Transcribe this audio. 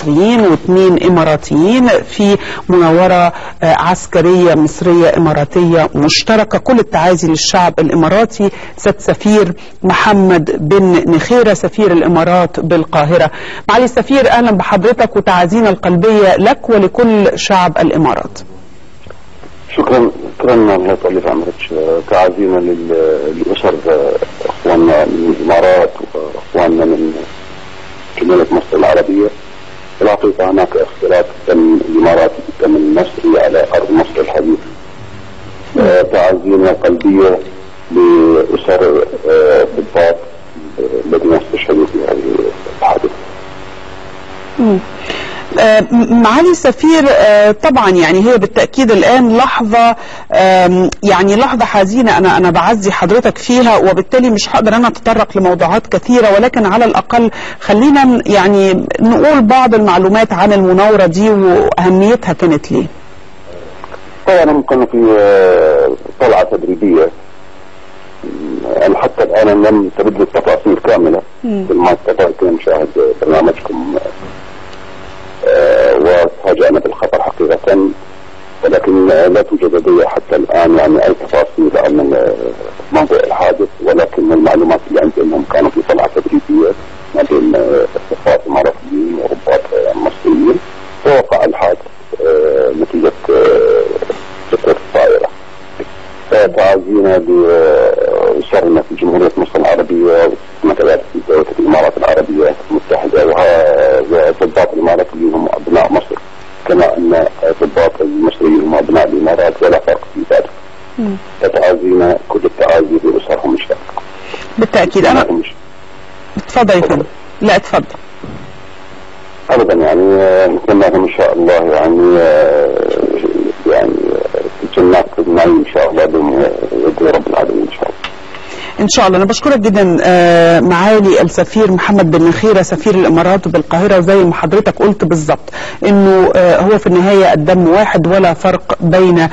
مصريين و2 إماراتيين في مناورة عسكرية مصرية إماراتية مشتركة. كل التعازي للشعب الإماراتي. سيادة السفير محمد بن نخيرة سفير الإمارات بالقاهرة. معالي السفير أهلا بحضرتك وتعازينا القلبية لك ولكل شعب الإمارات. شكرا الله يطول في عمرك. تعازينا للأسر اخواننا من الامارات واخواننا من جمهورية مصر العربية. الحقيقة هناك اختلاط الدم الاماراتي بالدم المصري على ارض مصر الحديث. تعازينا قلبية لأسر الضباط الذين استشهدوا في هذه الحادث. معالي السفير، طبعا يعني هي بالتأكيد الآن لحظة يعني لحظة حزينة أنا بعزي حضرتك فيها، وبالتالي مش هقدر أنا أتطرق لموضوعات كثيرة، ولكن على الأقل خلينا يعني نقول بعض المعلومات عن المناورة دي وأهميتها كانت ليه. طبعا ممكن في طلعة تدريبية حتى الآن لم تبدو التفاصيل كاملة مثل ما استطعت مشاهد برنامجكم وتفاجأنا بالخبر حقيقة، ولكن لا توجد لدي حتى الآن يعني أي تفاصيل عن موضوع الحادث، ولكن المعلومات اللي عندي أنهم كانوا في طلعة تدريبية ما بين ضباط إماراتيين وضباط مصريين، ووقع الحادث نتيجة سقوط الطائرة. تعازينا لأسرنا في جمهورية مصر العربية وكذلك في دولة الإمارات العربية المتحدة، وضباط الإماراتيين هم أبناء مصر كما أن الضباط المصريين هم أبناء الإمارات ولا فرق في ذلك. فتعازينا كل التعازي لأسرهم الشاقة. بالتأكيد. أنا اتفضل يا فندم. لا اتفضل. أبدا يعني نتمنى لهم إن شاء الله يعني جنات النعيم إن شاء الله بإذن رب العالمين إن شاء الله. إن شاء الله. أنا بشكرك جدا معالي السفير محمد بن نخيرة سفير الإمارات بالقاهرة. وزي ما حضرتك قلت بالظبط إنه هو في النهاية الدم واحد ولا فرق بين